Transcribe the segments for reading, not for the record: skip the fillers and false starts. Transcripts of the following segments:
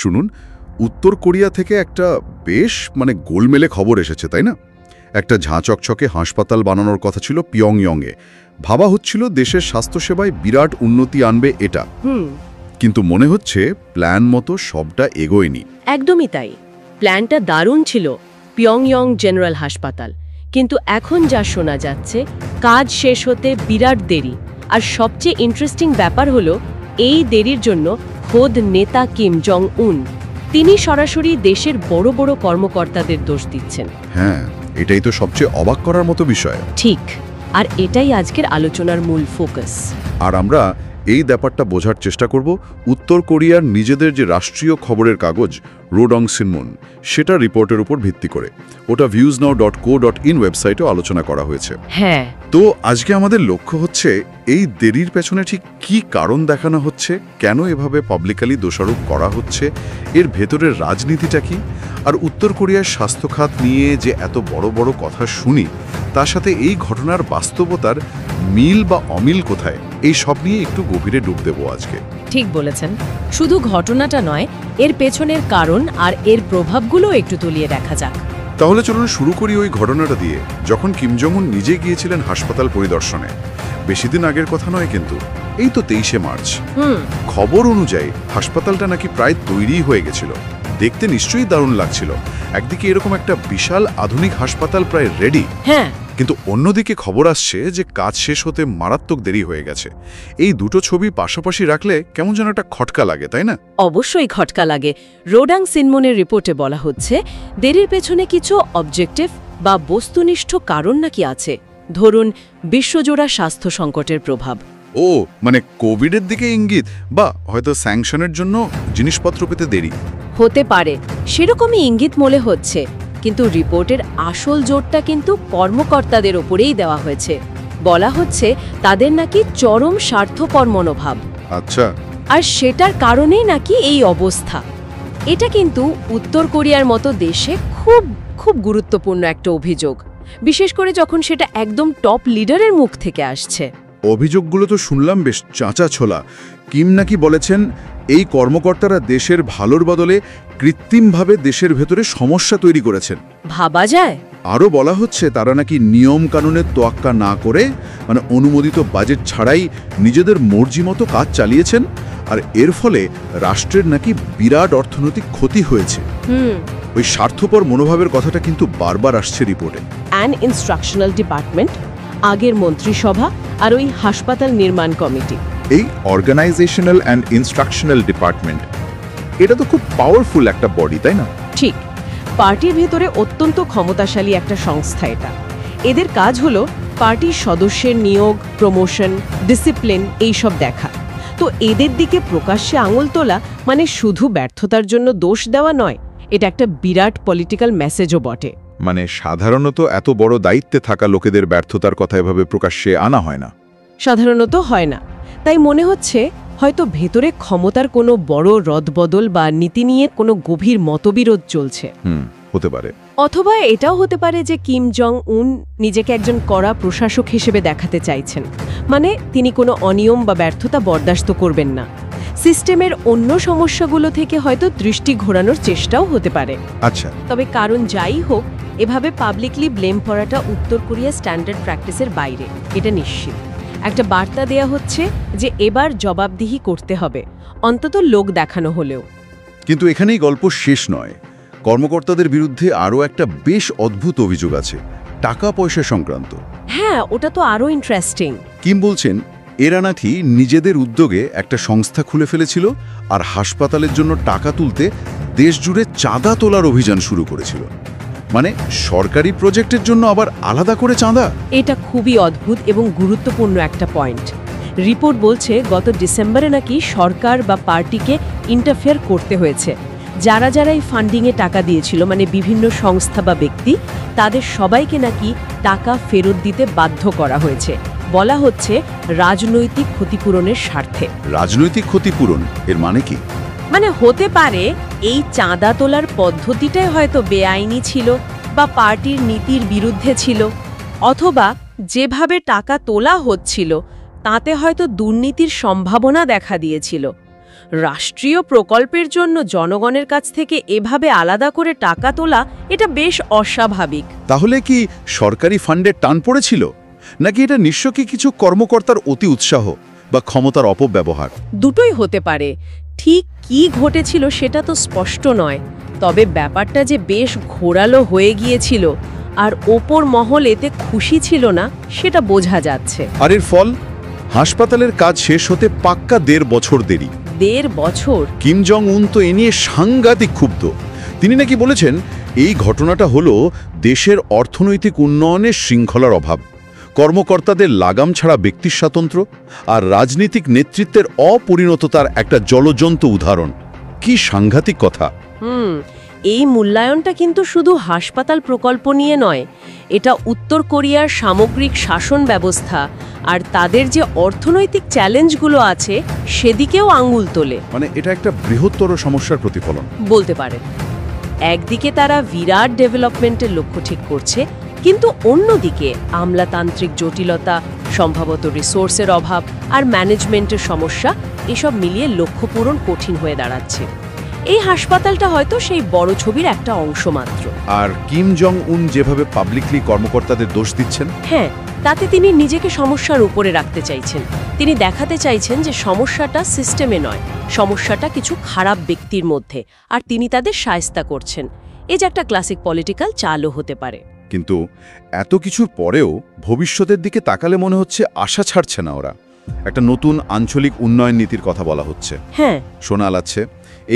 শুনুন, উত্তর কোরিয়া থেকে একটা বেশ গোলমেলে খবর এসেছে, তাই না? একটা ঝাঁচকচকে হাসপাতাল বানানোর কথা ছিল পিয়ংইয়ংয়ে। ভাবা হচ্ছিল দেশের স্বাস্থ্যসেবায় বিরাট উন্নতি আনবে এটা। কিন্তু মনে হচ্ছে প্ল্যান মতো সবটা এগোয়নি। একদমই তাই। প্ল্যানটা দারুণ ছিল, পিয়ংইয়ং জেনারেল হাসপাতাল। কিন্তু এখন যা শোনা যাচ্ছে, কাজ শেষ হতে বিরাট দেরি। আর সবচেয়ে ইন্টারেস্টিং ব্যাপার হলো, এই দেরির জন্য খোদ নেতা কিম জং উন তিনি সরাসরি দেশের বড় বড় কর্মকর্তাদের দোষ দিচ্ছেন। হ্যাঁ, এটাই তো সবচেয়ে অবাক করার মতো বিষয়। ঠিক, আর এটাই আজকের আলোচনার মূল ফোকাস। আর আমরা এই ব্যাপারটা বোঝার চেষ্টা করব উত্তর কোরিয়ার নিজেদের যে রাষ্ট্রীয় খবরের কাগজ রোডং সিনমন, সেটা রিপোর্টের উপর ভিত্তি করে। ওটা viewsnow.co.in ওয়েবসাইটে আলোচনা করা হয়েছে। হ্যাঁ, তো আজকে আমাদের লক্ষ্য হচ্ছে এই দেরির পেছনে ঠিক কি কারণ দেখানো হচ্ছে, কেন এভাবে পাবলিকালি দোষারোপ করা হচ্ছে, এর ভেতরের রাজনীতিটা কি, আর উত্তর কোরিয়ার স্বাস্থ্য খাত নিয়ে যে এত বড় বড় কথা শুনি, তার সাথে এই ঘটনার বাস্তবতার মিল বা অমিল কোথায়, এই সব নিয়ে একটু গভীরে ডুব দেব আজকে। ঠিক বলেছেন। শুধু ঘটনাটা নয়, এর পেছনের কারণ আর এর প্রভাবগুলো একটু তুলিয়ে দেখা যাক। তাহলে চলুন শুরু করি ওই ঘটনাটা দিয়ে, যখন কিম জং উন নিজে গিয়েছিলেন হাসপাতাল পরিদর্শনে। বেশি দিন আগের কথা নয় কিন্তু, এই তো 23শে মার্চ। খবর অনুযায়ী হাসপাতালটা নাকি প্রায় তৈরি হয়ে গেছিল। দেখতে নিশ্চয়ই দারুণ লাগছিল। একদিকে এরকম একটা বিশাল আধুনিক হাসপাতাল প্রায় রেডি, হ্যাঁ, কিন্তু অন্যদিকে খবর আসছে যে কাজ শেষ হতে মারাত্মক দেরি হয়ে গেছে। এই দুটো ছবি পাশাপাশি রাখলে কেমন যেন একটা খটকা লাগে, তাই না? অবশ্যই খটকা লাগে। রোডাং সিনমনের রিপোর্টে বলা হচ্ছে, দেরির পেছনে কিছু অবজেক্টিভ বা বস্তুনিষ্ঠ কারণ নাকি আছে। ধরুন, বিশ্বজোড়া স্বাস্থ্য সংকটের প্রভাব। ও, কোভিডের দিকে ইঙ্গিত, বা হয়তো স্যাংশনের জন্য জিনিসপত্র পেতে দেরি হতে পারে, সেরকমই ইঙ্গিত মনে হচ্ছে। কিন্তু রিপোর্টের আসল জোরটা কিন্তু কর্মকর্তাদের ওপরেই দেওয়া হয়েছে। বলা হচ্ছে তাদের নাকি চরম স্বার্থপর মনোভাব। আচ্ছা, আর সেটার কারণেই নাকি এই অবস্থা। এটা কিন্তু উত্তর কোরিয়ার মতো দেশে খুব খুব গুরুত্বপূর্ণ একটা অভিযোগ, বিশেষ করে যখন সেটা একদম টপ লিডারের মুখ থেকে আসছে। অভিযোগগুলো তো শুনলাম বেশ চাঁচা ছোলা। কিম নাকি বলেছেন এই কর্মকর্তারা দেশের ভালোর বদলে কৃত্রিমভাবে দেশের ভেতরে সমস্যা তৈরি করেছেন। ভাবা যায়। আরও বলা হচ্ছে তারা নাকি নিয়ম কানুনের তোয়াক্কা না করে, অনুমোদিত বাজেট ছাড়াই নিজেদের মর্জি মতো কাজ চালিয়েছেন। আর এর ফলে রাষ্ট্রের নাকি বিরাট অর্থনৈতিক ক্ষতি হয়েছে। ওই স্বার্থপর মনোভাবের কথাটা কিন্তু বারবার আসছে রিপোর্টে। অ্যান্ড ইনস্ট্রাকশনাল ডিপার্টমেন্ট, আগের মন্ত্রিসভা আর ওই হাসপাতাল নির্মাণ কমিটি, এই অর্গানাইজেশনাল অ্যান্ড ইনস্ট্রাকশনাল ডিপার্টমেন্ট, এটা তো খুব পাওয়ারফুল একটা বডি, তাই না? ঠিক, পার্টির ভেতরে অত্যন্ত ক্ষমতাশালী একটা সংস্থা এটা। এদের কাজ হলো পার্টির সদস্যের নিয়োগ, প্রমোশন, ডিসিপ্লিন এইসব দেখা। তো এদের দিকে প্রকাশ্যে আঙুল তোলা শুধু ব্যর্থতার জন্য দোষ দেওয়া নয়, এটা একটা বিরাট পলিটিক্যাল মেসেজও বটে। সাধারণত এত বড় দায়িত্বে থাকা লোকেদের ব্যর্থতার কথা এভাবে প্রকাশ্যে আনা হয় না। সাধারণত হয় না। তাই মনে হচ্ছে হয়তো ভেতরে ক্ষমতার কোনো বড় রদবদল বা নীতি নিয়ে কোনো গভীর মতবিরোধ চলছে। হতে পারে। অথবা এটাও হতে পারে যে কিম জং উন নিজেকে একজন কড়া প্রশাসক হিসেবে দেখাতে চাইছেন। তিনি কোনো অনিয়ম বা ব্যর্থতা বরদাস্ত করবেন না। সিস্টেমের অন্য সমস্যাগুলো থেকে হয়তো দৃষ্টি ঘোরানোর চেষ্টাও হতে পারে। আচ্ছা, তবে কারণ যাই হোক, এভাবে পাবলিকলি ব্লেম করাটা উত্তর কোরিয়া স্ট্যান্ডার্ড প্র্যাকটিসের বাইরে, এটা নিশ্চিত। একটা বার্তা দেয়া হচ্ছে যে এবার জবাবদিহি করতে হবে, অন্তত লোক দেখানো হলেও। কিন্তু এখানেই গল্প শেষ নয়। কর্মকর্তাদের বিরুদ্ধে আরও একটা বেশ অদ্ভুত অভিযোগ আছে, টাকা পয়সা সংক্রান্ত। হ্যাঁ, ওটা তো আরও ইন্টারেস্টিং। কিম বলছেন এরা নাকি নিজেদের উদ্যোগে একটা সংস্থা খুলে ফেলেছিল আর হাসপাতালের জন্য টাকা তুলতে দেশ জুড়ে চাঁদা তোলার অভিযান শুরু করেছিল। সরকারি প্রজেক্টের জন্য আবার আলাদা করে চাঁদা। এটা খুবই অদ্ভুত এবং গুরুত্বপূর্ণ একটা পয়েন্ট। রিপোর্ট বলছে গত ডিসেম্বরে নাকি সরকার বা পার্টিকে ইন্টারফেয়ার করতে হয়েছে। যারা যারা এই ফান্ডিংয়ে টাকা দিয়েছিল, বিভিন্ন সংস্থা বা ব্যক্তি, তাদের সবাইকে নাকি টাকা ফেরত দিতে বাধ্য করা হয়েছে। বলা হচ্ছে রাজনৈতিক ক্ষতিপূরণের স্বার্থে। রাজনৈতিক ক্ষতিপূরণ এর মানে কি? হতে পারে এই চাঁদা তোলার পদ্ধতিটাই হয়তো বেআইনি ছিল বা পার্টির নীতির বিরুদ্ধে ছিল, অথবা যেভাবে টাকা তোলা হচ্ছিল তাতে হয়তো দুর্নীতির সম্ভাবনা দেখা দিয়েছিল। রাষ্ট্রীয় প্রকল্পের জন্য জনগণের কাছ থেকে এভাবে আলাদা করে টাকা তোলা এটা বেশ অস্বাভাবিক। তাহলে কি সরকারি ফান্ডের টান পড়েছিল, নাকি এটা নিঃস্বকী কিছু কর্মকর্তার অতি উৎসাহ বা ক্ষমতার অপব্যবহার? দুটোই হতে পারে। ঠিক কি ঘটেছিল সেটা তো স্পষ্ট নয়, তবে ব্যাপারটা যে বেশ ঘোরালো হয়ে গিয়েছিল আর ওপর মহল এতে খুশি ছিল না সেটা বোঝা যাচ্ছে। আর এর ফল, হাসপাতালের কাজ শেষ হতে পাক্কা 1.5 বছর দেরি। 1.5 বছর? কিম জং উন তো এ নিয়ে সাংঘাতিক ক্ষুব্ধ। তিনি নাকি বলেছেন এই ঘটনাটা হলো দেশের অর্থনৈতিক উন্নয়নের শৃঙ্খলার অভাব, কর্মকর্তাদের লাগাম ছাড়া ব্যক্তির স্বাতন্ত্র্য আর রাজনৈতিক নেতৃত্বের অপরিণততার একটা জ্বলজ্বন্ত উদাহরণ। কি সাংঘাতিক কথা! এই মূল্যায়নটা কিন্তু শুধু হাসপাতাল প্রকল্প নিয়ে নয়, এটা উত্তর কোরিয়ার সামগ্রিক শাসন ব্যবস্থা আর তাদের যে অর্থনৈতিক চ্যালেঞ্জগুলো আছে সেদিকেও আঙুল তোলে। মানে এটা একটা বৃহত্তর সমস্যার প্রতিফলন বলতে পারেন। একদিকে তারা বিরাট ডেভেলপমেন্টের লক্ষ্য ঠিক করছে, কিন্তু অন্যদিকে আমলাতান্ত্রিক জটিলতা, সম্ভবত রিসোর্সের অভাব আর ম্যানেজমেন্টের সমস্যা, এসব মিলিয়ে লক্ষ্য পূরণ কঠিন হয়ে দাঁড়াচ্ছে। এই হাসপাতালটা হয়তো সেই বড় ছবির একটা অংশ মাত্র। আর কিম জং উন যেভাবে পাবলিকলি কর্মকর্তাদের দোষ দিচ্ছেন, হ্যাঁ, তাতে তিনি নিজেকে সমস্যার উপরে রাখতে চাইছেন। তিনি দেখাতে চাইছেন যে সমস্যাটা সিস্টেমে নয়, সমস্যাটা কিছু খারাপ ব্যক্তির মধ্যে, আর তিনি তাদের শায়েস্তা করছেন। এই যে একটা ক্লাসিক পলিটিক্যাল চালও হতে পারে। কিন্তু এত কিছুর পরেও ভবিষ্যতের দিকে তাকালে মনে হচ্ছে আশা ছাড়ছে না ওরা। একটা নতুন আঞ্চলিক উন্নয়ন নীতির কথা বলা হচ্ছে। হ্যাঁ, শোনা যাচ্ছে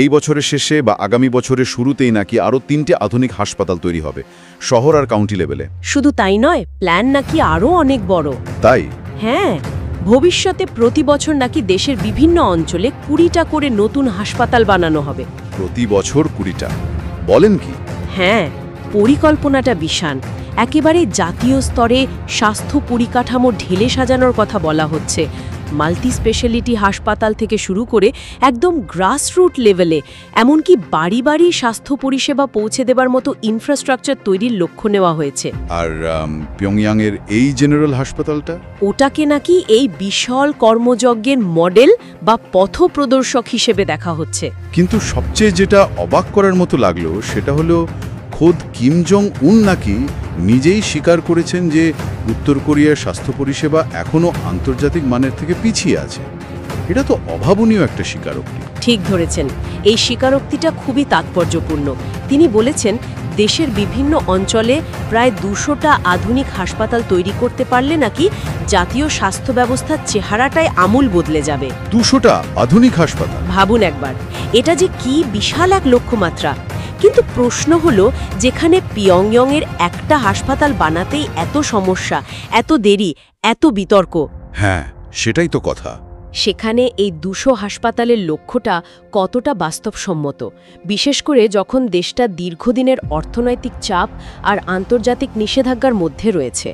এই বছরের শেষে বা আগামী বছরের শুরুতেই নাকি আরও 3টে আধুনিক হাসপাতাল তৈরি হবে, শহর আর কাউন্টি লেভেলে। শুধু তাই নয়, প্ল্যান নাকি আরও অনেক বড়। তাই? হ্যাঁ, ভবিষ্যতে প্রতি বছর নাকি দেশের বিভিন্ন অঞ্চলে 20টা করে নতুন হাসপাতাল বানানো হবে। প্রতি বছর 20টা? বলেন কি? হ্যাঁ, পরিকল্পনাটা বিশাল। একেবারে জাতীয় স্তরে স্বাস্থ্য পরিকাঠামো ঢেলে সাজানোর কথা বলা হচ্ছে। মাল্টি স্পেশালিটি হাসপাতাল থেকে শুরু করে একদম গ্রাসরুট লেভেলে, এমনকি বাড়ি বাড়ি স্বাস্থ্য পরিষেবা পৌঁছে দেবার মতো ইনফ্রাস্ট্রাকচার তৈরির লক্ষ্য নেওয়া হয়েছে। আর পিয়ংইয়াংয়ের এই জেনারেল হাসপাতালটা? ওটাকে নাকি এই বিশাল কর্মযজ্ঞের মডেল বা পথপ্রদর্শক হিসেবে দেখা হচ্ছে। কিন্তু সবচেয়ে যেটা অবাক করার মতো লাগলো সেটা হলো খোদ কিম জং উন নাকি নিজেই স্বীকার করেছেন যে উত্তর কোরিয়ার স্বাস্থ্য পরিষেবা এখনও আন্তর্জাতিক মানের থেকে পিছিয়ে আছে। এটা তো অভাবনীয় একটা স্বীকারোক্তি। ঠিক ধরেছেন, এই স্বীকারোক্তিটা খুবই তাৎপর্যপূর্ণ। তিনি বলেছেন দেশের বিভিন্ন অঞ্চলে প্রায় 200টা আধুনিক হাসপাতাল তৈরি করতে পারলে নাকি জাতীয় স্বাস্থ্য ব্যবস্থার চেহারাটাই আমূল বদলে যাবে। 200টা আধুনিক হাসপাতাল? ভাবুন একবার, এটা যে কি বিশাল এক লক্ষ্যমাত্রা। কিন্তু প্রশ্ন হলো, যেখানে পিয়ংইয়ংয়ের একটা হাসপাতাল বানাতেই এত সমস্যা, এত দেরি, এত বিতর্ক, হ্যাঁ সেটাই তো কথা। সেখানে এই 200 হাসপাতালের লক্ষ্যটা কতটা বাস্তবসম্মত, বিশেষ করে যখন দেশটা দীর্ঘদিনের অর্থনৈতিক চাপ আর আন্তর্জাতিক নিষেধাজ্ঞার মধ্যে রয়েছে।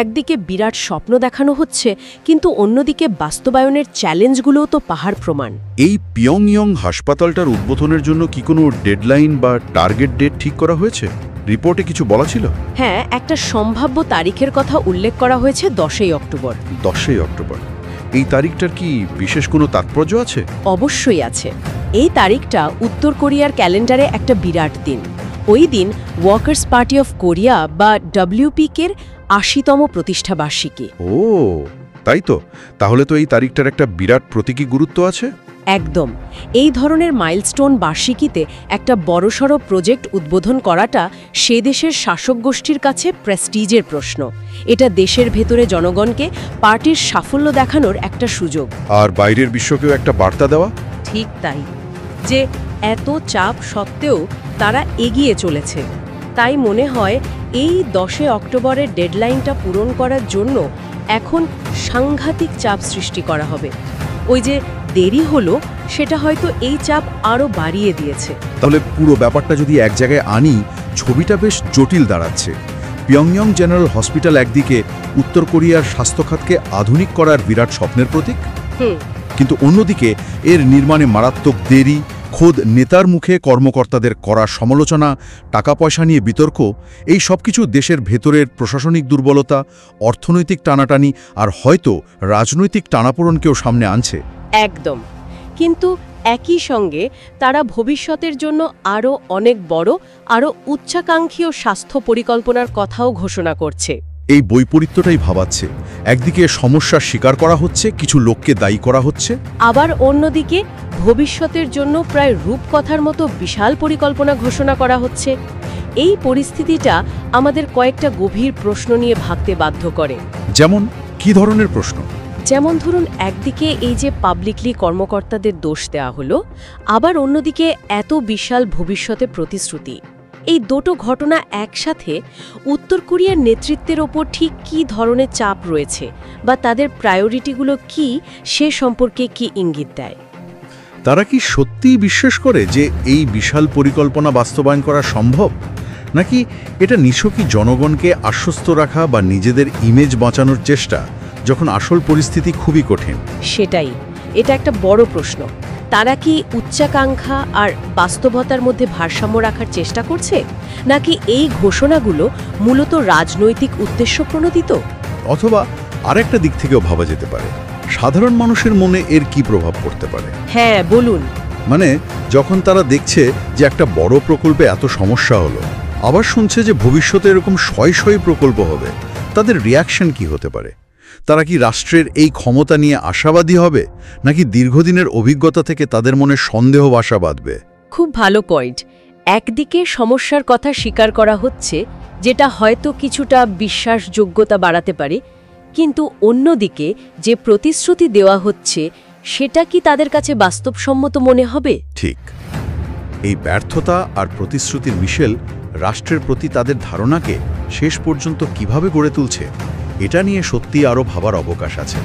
একদিকে বিরাট স্বপ্ন দেখানো হচ্ছে, কিন্তু অন্যদিকে বাস্তবায়নের চ্যালেঞ্জগুলোও তো পাহাড় প্রমাণ। এই পিয়ংইয়ং হাসপাতালটার উদ্বোধনের জন্য কি কোনো ডেডলাইন বা টার্গেট ডেট ঠিক করা হয়েছে? রিপোর্টে কিছু বলা ছিল? হ্যাঁ, একটা সম্ভাব্য তারিখের কথা উল্লেখ করা হয়েছে, 10ই অক্টোবর। 10ই অক্টোবর? এই তারিখটার কি বিশেষ কোনো তাৎপর্য আছে? অবশ্যই আছে। এই তারিখটা উত্তর কোরিয়ার ক্যালেন্ডারে একটা বিরাট দিন। ওই দিন ওয়ার্কার্স পার্টি অফ কোরিয়া বা WPKর 80তম প্রতিষ্ঠা বার্ষিকী। ও তাই তো, তাহলে তো এই তারিখটার একটা বিরাট প্রতীকী গুরুত্ব আছে। একদম। এই ধরনের মাইলস্টোন বার্ষিকীতে একটা বড়সড় প্রজেক্ট উদ্বোধন করাটা সে দেশের শাসক গোষ্ঠীর কাছে প্রেস্টিজের প্রশ্ন। এটা দেশের ভেতরে জনগণকে পার্টির সাফল্য দেখানোর একটা সুযোগ। আর বাইরের বিশ্বকেও একটা বার্তা দেওয়া। ঠিক তাই, যে এত চাপ সত্ত্বেও তারা এগিয়ে চলেছে। তাই মনে হয় এই 10 অক্টোবরের ডেডলাইনটা পূরণ করার জন্য এখন সাংঘাতিক চাপ সৃষ্টি করা হবে। ওই যে দেরি হলো, সেটা হয়তো এই চাপ আরও বাড়িয়ে দিয়েছে। তাহলে পুরো ব্যাপারটা যদি এক জায়গায় আনি, ছবিটা বেশ জটিল দাঁড়াচ্ছে। পিয়ংইয়ং জেনারেল হসপিটাল একদিকে উত্তর কোরিয়ার স্বাস্থ্যখাতকে আধুনিক করার বিরাট স্বপ্নের প্রতীক, কিন্তু অন্যদিকে এর নির্মাণে মারাত্মক দেরি, খোদ নেতার মুখে কর্মকর্তাদের করা সমালোচনা, টাকা পয়সা নিয়ে বিতর্ক, এই সব কিছু দেশের ভেতরের প্রশাসনিক দুর্বলতা, অর্থনৈতিক টানাটানি আর হয়তো রাজনৈতিক টানাপোড়েনকেও সামনে আনছে। একদম। কিন্তু একই সঙ্গে তারা ভবিষ্যতের জন্য আরও অনেক বড় আরও উচ্চাকাঙ্ক্ষী ও স্বাস্থ্য পরিকল্পনার কথাও ঘোষণা করছে। এই বৈপরীত্যটাই ভাবাচ্ছে। একদিকে সমস্যার স্বীকার করা হচ্ছে, কিছু লোককে দায়ী করা হচ্ছে, আবার অন্যদিকে ভবিষ্যতের জন্য প্রায় রূপকথার মতো বিশাল পরিকল্পনা ঘোষণা করা হচ্ছে। এই পরিস্থিতিটা আমাদের কয়েকটা গভীর প্রশ্ন নিয়ে ভাবতে বাধ্য করে। যেমন কি ধরনের প্রশ্ন? যেমন ধরুন, একদিকে এই যে পাবলিকলি কর্মকর্তাদের দোষ দেওয়া হলো, আবার অন্যদিকে এত বিশাল ভবিষ্যতে প্রতিশ্রুতি। এই দুটো ঘটনা একসাথে উত্তর কোরিয়ার নেতৃত্বের ওপর ঠিক কী ধরনের চাপ রয়েছে বা তাদের প্রায়োরিটিগুলো কি সে সম্পর্কে কি ইঙ্গিত দেয়? তারা কি সত্যিই বিশ্বাস করে যে এই বিশাল পরিকল্পনা বাস্তবায়ন করা সম্ভব, নাকি এটা নিছকই জনগণকে আশ্বস্ত রাখা বা নিজেদের ইমেজ বাঁচানোর চেষ্টা, যখন আসল পরিস্থিতি খুবই কঠিন? সেটাই, এটা একটা বড় প্রশ্ন। তারা কি উচ্চাকাঙ্ক্ষা আর বাস্তবতার মধ্যে ভারসাম্য রাখার চেষ্টা করছে, নাকি এই ঘোষণাগুলো মূলত রাজনৈতিক উদ্দেশ্য প্রণোদিত? অথবা আরেকটা দিক থেকেও ভাবা যেতে পারে, সাধারণ মানুষের মনে এর কি প্রভাব পড়তে পারে? হ্যাঁ, বলুন। মানে যখন তারা দেখছে যে একটা বড় প্রকল্পে এত সমস্যা হলো, আবার শুনছে যে ভবিষ্যতে এরকম শয় শয় প্রকল্প হবে, তাদের রিয়াকশন কি হতে পারে? তারা কি রাষ্ট্রের এই ক্ষমতা নিয়ে আশাবাদী হবে, নাকি দীর্ঘদিনের অভিজ্ঞতা থেকে তাদের মনে সন্দেহ বাসা বাঁধবে? খুব ভালো পয়েন্ট। একদিকে সমস্যার কথা স্বীকার করা হচ্ছে, যেটা হয়তো কিছুটা বিশ্বাসযোগ্যতা বাড়াতে পারে, কিন্তু অন্যদিকে যে প্রতিশ্রুতি দেওয়া হচ্ছে সেটা কি তাদের কাছে বাস্তবসম্মত মনে হবে? ঠিক। এই ব্যর্থতা আর প্রতিশ্রুতির মিশেল রাষ্ট্রের প্রতি তাদের ধারণাকে শেষ পর্যন্ত কিভাবে গড়ে তুলছে, এটা নিয়ে সত্যি আরও ভাবার অবকাশ আছে।